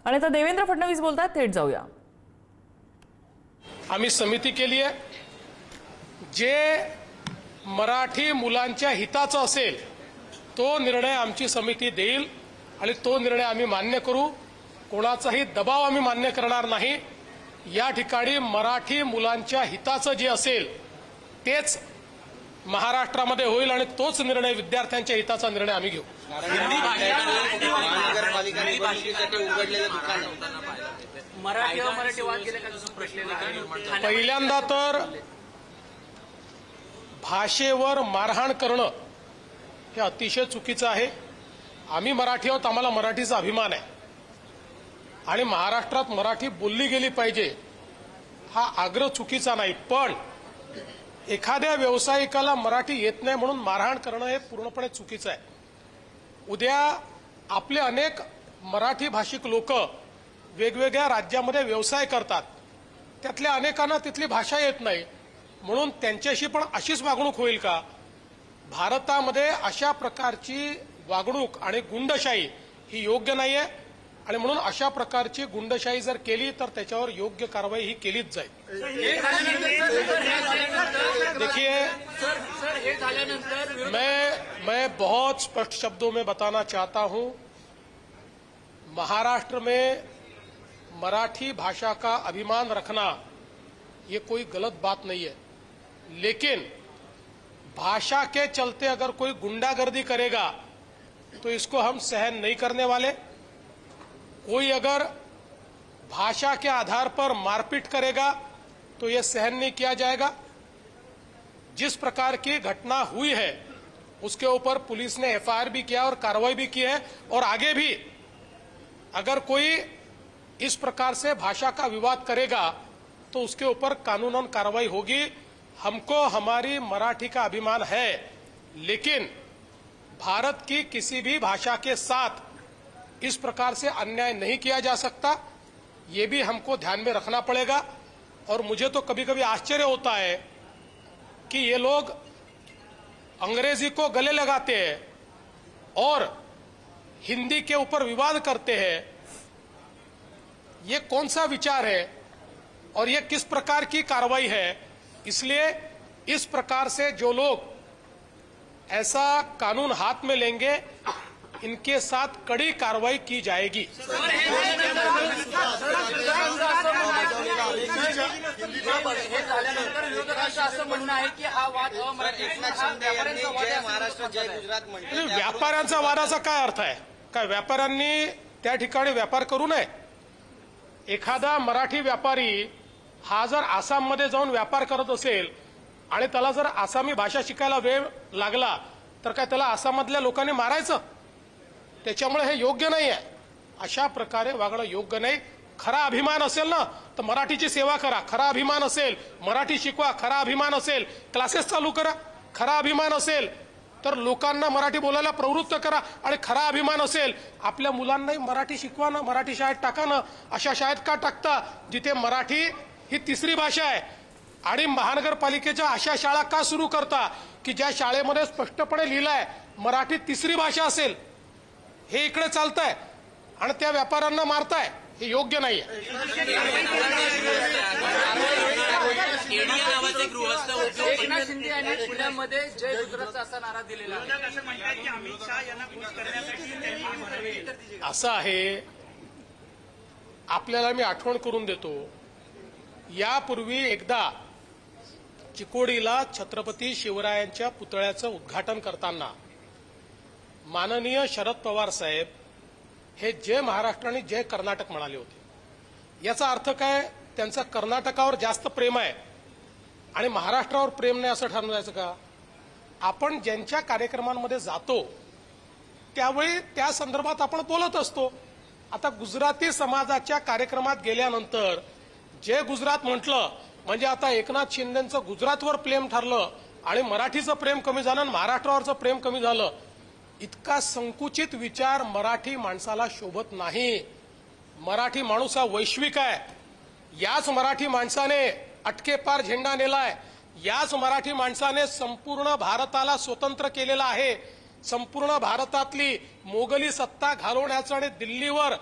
आणि आता देवेंद्र फडणवीस बोलतात, थेट जाऊया। आम्ही समिती केली आहे, जे मराठी मुलांच्या हिताचा असेल तो निर्णय आमची समिती देईल आणि तो निर्णय आम्ही मान्य करू। कोणाचाही दबाव आम्ही मान्य करणार नाही। या ठिकाणी मराठी मुलांच्या हिताचं जे असेल तेच महाराष्ट्रामध्ये होईल आणि तोच निर्णय विद्यार्थ्यांच्या हिताचा निर्णय आम्ही घेऊ। पहिल्यांदा तर भाषेवर मारहाण करणं हे अतिशय चुकीचं आहे। आम्ही मराठी आहोत, आम्हाला मराठीचा अभिमान आहे आणि महाराष्ट्रात मराठी बोलली गेली पाहिजे हा आग्रह चुकीचा नाही, पण एखाद्या व्यावसायिकाला मराठी येत नाही म्हणून मारहाण करणं हे पूर्णपणे चुकीचं आहे। उद्या आपले अनेक मराठी भाषिक लोक वेगवेगळ्या राज्यामध्ये व्यवसाय करतात, त्यातल्या अनेकांना तिथली भाषा येत नाही, म्हणून त्यांच्याशी पण अशीच वागणूक होईल का? भारतामध्ये अशा प्रकारची वागणूक आणि गुंडशाही ही योग्य नाहीये आणि म्हणून अशा प्रकारची गुंडशाही जर केली तर त्याच्यावर योग्य कारवाई ही केलीच जाईल। देखिए, मैं बहुत स्पष्ट शब्दों में बताना चाहता हूं, महाराष्ट्र में मराठी भाषा का अभिमान रखना ये कोई गलत बात नहीं है, लेकिन भाषा के चलते अगर कोई गुंडागर्दी करेगा तो इसको हम सहन नहीं करने वाले। कोई अगर भाषा के आधार पर मारपीट करेगा तो ये सहन नहीं किया जाएगा। जिस प्रकार की घटना हुई है उसके ऊपर पुलिस ने एफआईआर भी किया और कार्रवाई भी की है, और आगे भी अगर कोई इस प्रकार से भाषा का विवाद करेगा तो उसके ऊपर कानूनन कार्रवाई होगी। हमको हमारी मराठी का अभिमान है, लेकिन भारत की किसी भी भाषा के साथ इस प्रकार से अन्याय नहीं किया जा सकता, ये भी हमको ध्यान में रखना पड़ेगा। और मुझे तो कभी कभी आश्चर्य होता है कि ये लोग अंग्रेजी को गले लगाते हैं और हिंदी के ऊपर विवाद करते हैं। ये कौन सा विचार है और ये किस प्रकार की कार्रवाई है? इसलिए इस प्रकार से जो लोग ऐसा कानून हाथ में लेंगे इनके साथ कड़ी कार्रवाई की जाएगी। व्यापाऱ्यांचा वादाचा काय अर्थ आहे? काय व्यापाऱ्यांनी त्या ठिकाणी व्यापार करू नये? एखादा मराठी व्यापारी हा जर आसाममध्ये जाऊन व्यापार करत असेल आणि त्याला जर आसामी भाषा शिकायला वेळ लागला तर काय त्याला आसाममधल्या लोकांनी मारायचं? त्याच्यामुळे हे योग्य नाही आहे। अशा प्रकारे वागणं योग्य नाही। खरा अभिमान असेल ना तर मराठीची सेवा करा, खरा अभिमान असेल मराठी शिकवा, खरा अभिमान असेल क्लासेस चालू करा, खरा अभिमान असेल तर लोकांना मराठी बोलायला प्रवृत्त करा, आणि खरा अभिमान असेल आपल्या मुलांनाही मराठी शिकवा ना, मराठी शाळेत टाका ना। अशा शाळेत का टाकता जिथे मराठी ही तिसरी भाषा आहे? आणि महानगरपालिकेच्या अशा शाळा का सुरू करता की ज्या शाळेमध्ये स्पष्टपणे लिहिलंय मराठी तिसरी भाषा असेल? हे इकडे चालतंय आणि त्या व्यापाऱ्यांना मारताय, हे योग्य नाहीये। असं आहे, आपल्याला मी आठवण करून देतो, यापूर्वी एकदा चिकोडीला छत्रपती शिवरायांच्या पुतळ्याचं उद्घाटन करताना माननीय शरद पवार साहेब हे जय महाराष्ट्र आणि जय कर्नाटक म्हणाले होते। याचा अर्थ काय? त्यांचं कर्नाटकावर जास्त प्रेम आहे आणि महाराष्ट्रावर प्रेम नाही असं ठरवायचं का? आपण ज्यांच्या कार्यक्रमांमध्ये जातो त्यावेळी त्या संदर्भात आपण बोलत असतो। आता गुजराती समाजाच्या कार्यक्रमात गेल्यानंतर जे गुजरात म्हटलं म्हणजे आता एकनाथ शिंदेचं गुजरातवर प्रेम ठरलं आणि मराठीचं प्रेम कमी झालं आणि महाराष्ट्रावरचं प्रेम कमी झालं। इतका संकुचित विचार मराठी माणसाला शोभत नाही। मराठी माणूस हा वैश्विक आहे। याच मराठी माणसाने अटकेपार झेंडा नेलाय, याच मराठी माणसाने संपूर्ण भारताला स्वतंत्र केलेला आहे। संपूर्ण भारतातली मोगली सत्ता घालवण्याचं आणि दिल्लीवर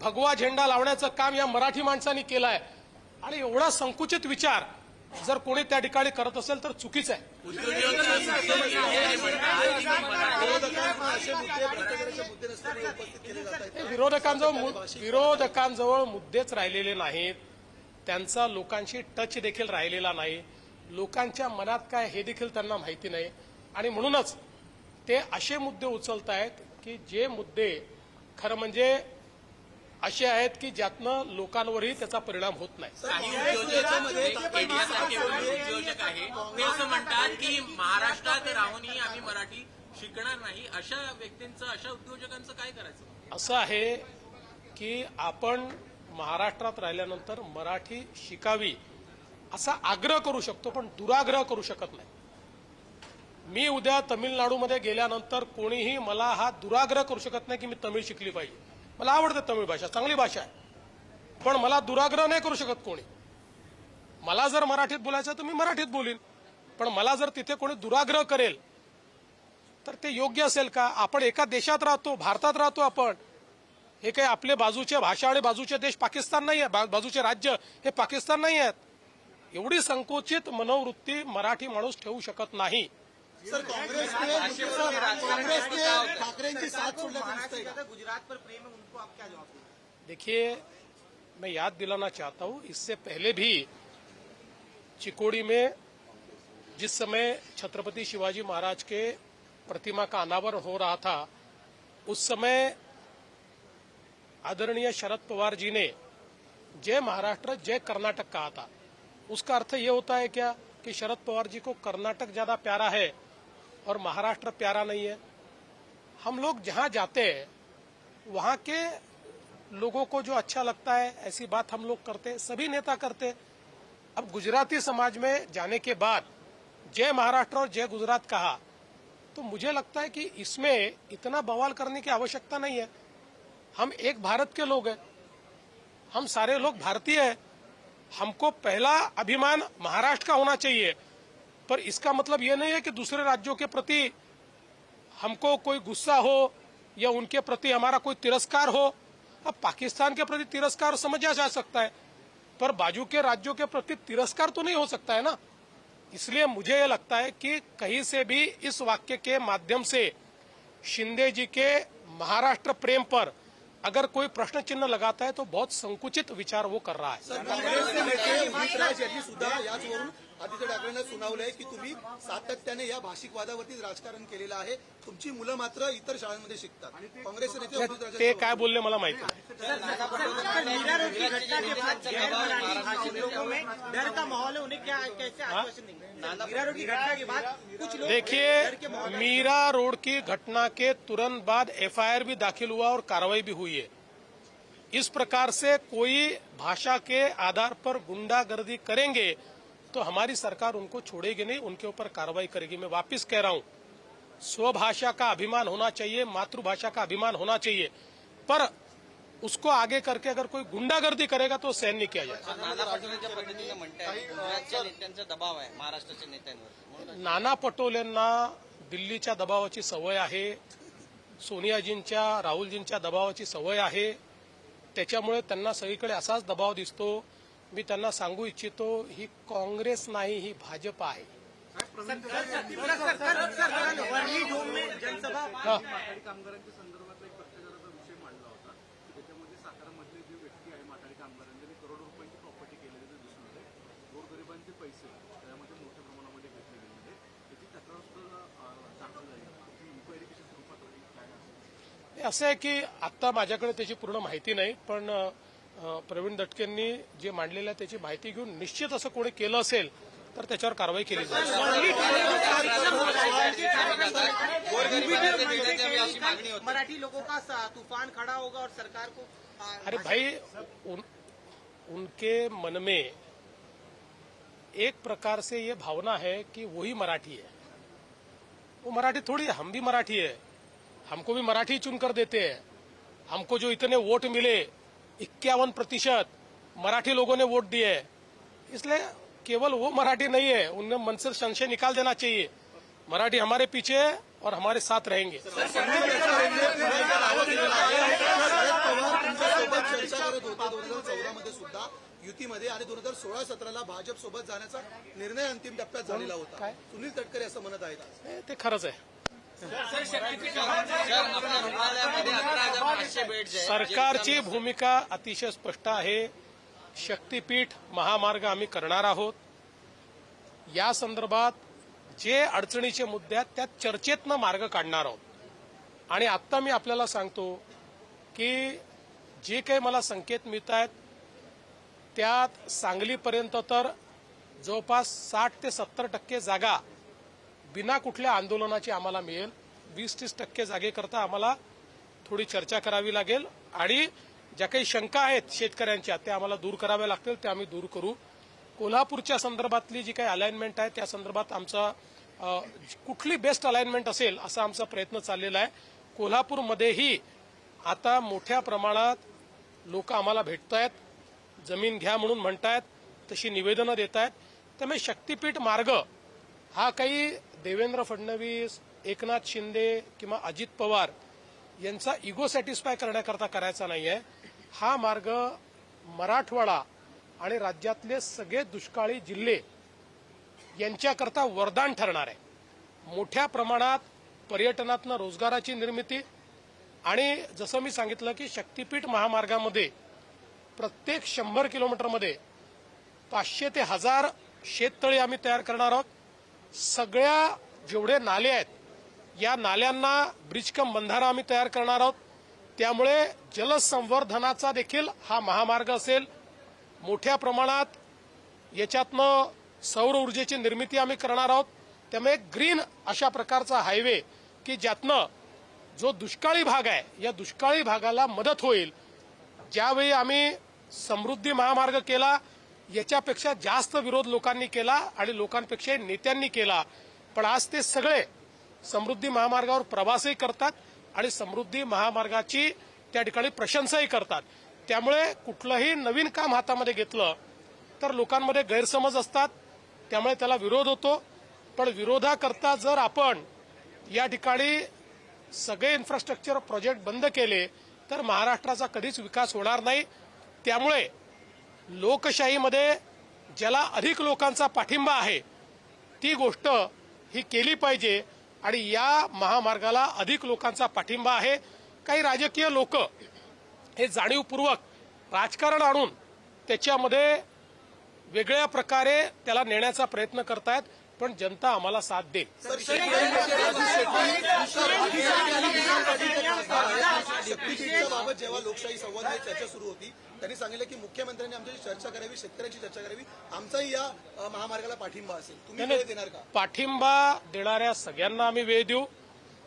भगवा झेंडा लावण्याचं काम या मराठी माणसांनी केलं आहे आणि एवढा संकुचित विचार जर कोणी त्या ठिकाणी करत असेल तर चुकीचं आहे. विरोधकांजवळ मुद्देच राहिलेले नाहीत, त्यांचा लोकांशी टच देखील राहिलेला नाही, लोकांच्या मनात काय हे देखील त्यांना माहिती नाही आणि म्हणूनच ते असे मुद्दे उचलत आहेत की जे मुद्दे खरं म्हणजे असे आहेत की ज्यातनं लोकांवरही त्याचा परिणाम होत नाही. काही उद्योजक आहे ते असं म्हणतात की महाराष्ट्रात राहूनही आम्ही मराठी शिकणार नाही. अशा व्यक्तींचं, अशा उद्योजकांचं काय करायचं? असं आहे की आपण महाराष्ट्रात राहिल्यानंतर मराठी शिकावी असा आग्रह करू शकतो, पण दुराग्रह करू शकत नाही. मी उद्या तमिळनाडूमध्ये गेल्यानंतर कोणीही मला हा दुराग्रह करू शकत नाही की मी तमिळ शिकली पाहिजे. मला आवडते तमिळ भाषा, चांगली भाषा आहे, पण मला दुराग्रह नाही करू शकत कोणी. मला जर मराठीत बोलायचं तर मी मराठीत बोलीन, पण मला जर तिथे कोणी दुराग्रह करेल तर ते योग्य असेल का? आपण एका देशात राहतो, भारतात राहतो आपण. हे काही आपले बाजूचे भाषा आणि बाजूचे देश पाकिस्तान नाही आहे, बाजूचे राज्य हे पाकिस्तान नाही आहेत. एवढी संकुचित मनोवृत्ती मराठी माणूस ठेवू शकत नाही. सर, कांग्रेस ने ठाकरेंची साथ छोड़ने का गुजरात पर प्रेम है, उनको आप क्या जवाब देंगे? देखिए, मैं याद दिलाना चाहता हूं, इससे पहले भी चिकोड़ी में जिस समय छत्रपति शिवाजी महाराज के प्रतिमा का अनावरण हो रहा था, उस समय आदरणीय शरद पवार जी ने जय महाराष्ट्र जय कर्नाटक कहा था. उसका अर्थ ये होता है क्या कि शरद पवार जी को कर्नाटक ज्यादा प्यारा है और महाराष्ट्र प्यारा नहीं है? हम लोग जहां जाते हैं वहां के लोगों को जो अच्छा लगता है ऐसी बात हम लोग करते, सभी नेता करते. अब गुजराती समाज में जाने के बाद जय महाराष्ट्र और जय गुजरात कहा तो मुझे लगता है कि इसमें इतना बवाल करने की आवश्यकता नहीं है. हम एक भारत के लोग हैं, हम सारे लोग भारतीय हैं. हमको पहला अभिमान महाराष्ट्र का होना चाहिए, पर इसका मतलब ये नहीं है कि दूसरे राज्यों के प्रति हमको कोई गुस्सा हो या उनके प्रति हमारा कोई तिरस्कार हो. अब पाकिस्तान के प्रति तिरस्कार समझा जा सकता है, पर बाजू के राज्यों के प्रति तिरस्कार तो नहीं हो सकता है ना. इसलिए मुझे ये लगता है कि कहीं से भी इस वाक्य के माध्यम से शिंदे जी के महाराष्ट्र प्रेम पर अगर कोई प्रश्न चिन्ह लगाता है तो बहुत संकुचित विचार वो कर रहा है. काँग्रेसचे नेते उदित राज यांनी सुद्धा याचवरून आदित्य ठाकरेंना सुनावलंय की तुम्ही सातत्याने या भाषिक वादावरतीच राजकारण केलेलं आहे, तुमची मुलं मात्र इतर शाळांमध्ये शिकतात. काँग्रेसचे नेते उदित राज ते काय बोलले मला माहिती नाही. डर का माहौल है, उन्हें क्या कैसे आश्वासन देंगे? मीरा रोड की घटना के बाद कुछ लोग देखिए, मीरा रोड की घटना के तुरंत बाद एफआईआर भी दाखिल हुआ और कार्रवाई भी हुई है. इस प्रकार से कोई भाषा के आधार पर गुंडागर्दी करेंगे तो हमारी सरकार उनको छोड़ेगी नहीं, उनके ऊपर कार्रवाई करेगी. मैं वापस कह रहा हूं, स्वभाषा का अभिमान होना चाहिए, मातृभाषा का अभिमान होना चाहिए, पर उसको आगे करके अगर कोई गुंडागर्दी करेगा तो सहन नहीं किया जाएगा. नाना पटोलेंच्या पद्धतीने म्हणताय गुजरातच्या नेत्यांचा दबाव आहे महाराष्ट्राच्या नेत्यांवर. नाना पटोलेंना दिल्लीच्या दबावाची सवय आहे, सोनियाजींच्या राहुलजींच्या दबावाची सवय आहे, त्याच्यामुळे त्यांना सगळीकडे असाच दबाव दिसतो. मी त्यांना सांगू इच्छितो, ही काँग्रेस नाही, ही भाजप आहे. हा. कामगारांच्या संदर्भातला एक भ्रष्टाचाराचा विषय मांडला होता, त्याच्यामध्ये सातारामधले जे व्यक्ती आहे माथाडी कामगारांनी त्यांनी करोडो रुपयांची प्रॉपर्टी केलेली दिसून येते. गोरगरिबांचे पैसे त्यामध्ये मोठ्या प्रमाणामध्ये घेतले गेलेले, त्याची तक्रार सुद्धा दाखल झाली. इन्क्वायरी कशा स्वरूपात राहील, काय असेल? हे असं आहे की आता माझ्याकडे त्याची पूर्ण माहिती नाही, पण प्रवीण दटकेंनी जे मांडलेलं आहे त्याची माहिती घेऊन निश्चित असं कोणी केलं असेल तर त्याच्यावर कारवाई केली जाईल. मराठी लोगों का तूफान खड़ा होगा और सरकार को अरे भाई, उनके मन में एक प्रकार से ये भावना है कि वही मराठी है. वो मराठी थोड़ी है, हम भी मराठी है. हमको भी मराठी चुनकर देते हैं. हमको जो इतने वोट मिले 51% मराठी लोगों ने वोट दिए, इसलिए केवल वो मराठी नहीं है, उनमें मन से संशय निकाल देना चाहिए. मराठी हमारे पीछे है, और हमारे साथ रहेंगे। शरद पवार तुमच्यासोबत चर्चा करत होते 2014 मध्ये सुद्धा युतीमध्ये, आणि 2016-17ला भाजप सोबत जाण्याचा निर्णय अंतिम टप्प्यात झालेला होता. सुनील तटकरे असं म्हणत आहेत. ते खरंच आहे. सर आपल्या रुग्णालयामध्ये 11,500 बेड्स आहेत. सरकारची भूमिका अतिशय स्पष्ट आहे. शक्तीपीठ महामार्ग आम्ही करणार आहोत. या संदर्भात जे अडचणीचे मुद्दे आहेत त्या चर्चेतनं मार्ग काढणार आहोत. आणि आत्ता मी आपल्याला सांगतो की जे काही मला संकेत मिळत आहेत त्यात सांगलीपर्यंत तर जवळपास 60 ते 70% जागा बिना कुठल्या आंदोलनाची आम्हाला मिळेल. 20-30% जागेकरता आम्हाला थोडी चर्चा करावी लागेल आणि ज्या काही शंका आहेत शेतकऱ्यांच्या त्या आम्हाला दूर कराव्या लागतील, त्या आम्ही दूर करू. कोल्हापूरच्या संदर्भातली जी काही अलाइनमेंट आहे त्या संदर्भात आमचा कुठली बेस्ट अलाइनमेंट असेल असा आमचा प्रयत्न चाललेला आहे. कोल्हापूरमध्येही आता मोठ्या प्रमाणात लोक आम्हाला भेटत आहेत, जमीन घ्या म्हणून म्हणतायत, तशी निवेदनं देत आहेत. त्यामुळे शक्तीपीठ मार्ग हा काही देवेंद्र फडणवीस, एकनाथ शिंदे किंवा अजित पवार यांचा इगो सॅटिस्फाय करण्याकरता करायचा नाहीये. हा मार्ग मराठवाडा आणि राज्यातले सगळे दुष्काळी जिल्हे यांच्याकरता वरदान ठरणार आहे. मोठ्या प्रमाणात पर्यटनातनं रोजगाराची निर्मिती, आणि जसं मी सांगितलं की शक्तीपीठ महामार्गामध्ये प्रत्येक 100 किलोमीटरमध्ये 500 ते 1000 शेततळी आम्ही तयार करणार आहोत. सगळ्या जेवढे नाले आहेत या नाल्यांना ब्रिज कम बंधारा आम्ही तयार करणार आहोत. त्यामुळे जलसंवर्धनाचा देखील हा महामार्ग असेल. मोठ्या प्रमाणात याच्यातनं सौर ऊर्जेची निर्मिती आम्ही करणार आहोत. त्यामुळे ग्रीन अशा प्रकारचा हायवे की ज्यातनं जो दुष्काळी भाग आहे या दुष्काळी भागाला मदत होईल. ज्यावेळी आम्ही समृद्धी महामार्ग केला याच्यापेक्षा जास्त विरोध लोकांनी केला आणि लोकांपेक्षा नेत्यांनी केला, पण आज ते सगळे समृद्धी महामार्गावर प्रवासही करतात आणि समृद्धी महामार्गाची त्या ठिकाणी प्रशंसाही करतात. त्यामुळे कुठलंही नवीन काम हातामध्ये घेतलं तर लोकांमध्ये गैरसमज असतात, त्यामुळे त्याला विरोध होतो. पण विरोधाकरता जर आपण या ठिकाणी सगळे इन्फ्रास्ट्रक्चर प्रोजेक्ट बंद केले तर महाराष्ट्राचा कधीच विकास होणार नाही. त्यामुळे लोकशाहीमध्ये ज्याला अधिक लोकांचा पाठिंबा आहे ती गोष्ट ही केली पाहिजे, आणि या महामार्गाला अधिक लोकांचा पाठिंबा आहे. काही राजकीय लोक हे जाणीवपूर्वक राजकारण आणून त्याच्यामध्ये वेगळ्या प्रकारे त्याला नेण्याचा प्रयत्न करतायत, पण जनता आम्हाला साथ देईल. बाबत जेव्हा लोकशाही संवादाची चर्चा सुरू होती त्यांनी सांगितलं की मुख्यमंत्र्यांनी आमच्याशी चर्चा करावी, शेतकऱ्यांची चर्चा करावी, आमचाही या महामार्गाला पाठिंबा असेल. तुम्ही वेळ देणार का? पाठिंबा देणाऱ्या सगळ्यांना आम्ही वेळ देऊ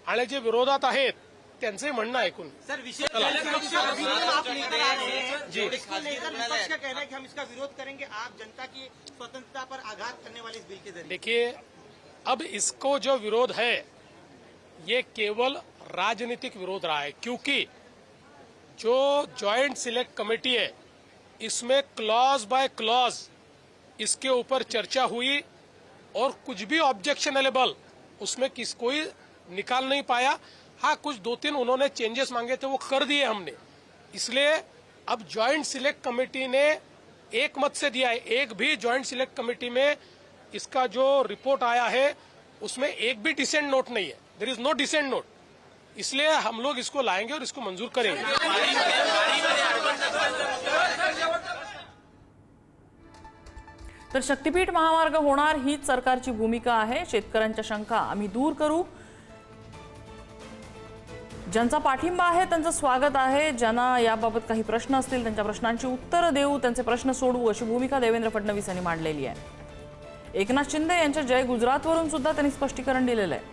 आणि जे विरोधात आहेत त्यांचे म्हणणं ऐकून. सर विशेष का कहना है कि हम इसका विरोध करेंगे, आप जनता की स्वतंत्रता पर आघात करने वाले इस बिल के जरिए. देखिए, अब इसको जो विरोध है ये केवल राजनीतिक विरोध रहा है, क्योंकि जो जॉइंट सिलेक्ट कमेटी है इसमें क्लॉज बाय क्लॉज इसके ऊपर चर्चा हुई और कुछ भी ऑब्जेक्शनेबल उसमें कोई निकाल नहीं पाया. हाँ, कुछ 2-3 उन्होंने चेंजेस मांगे थे वो कर दिए हमने. इसलिए अब जॉइंट सिलेक्ट कमेटी ने एक मत से दिया है. एक भी जॉइंट सिलेक्ट कमेटी में इसका जो रिपोर्ट आया है उसमें एक भी डिसेंट नोट नहीं है. There is no dissent note. इसलिए हम लोग इसको लाएंगे और इसको मंजूर करेंगे. तर शक्तीपीठ महामार्ग होणार हीच सरकारची भूमिका आहे. शेतकऱ्यांच्या शंका आम्ही दूर करू. ज्यांचा पाठिंबा आहे त्यांचं स्वागत आहे. ज्यांना याबाबत काही प्रश्न असतील त्यांच्या प्रश्नांची उत्तरं देऊ, त्यांचे प्रश्न सोडवू अशी भूमिका देवेंद्र फडणवीस यांनी मांडलेली आहे. एकनाथ शिंदे यांच्या जय गुजरातवरून सुद्धा त्यांनी स्पष्टीकरण दिलेलं आहे.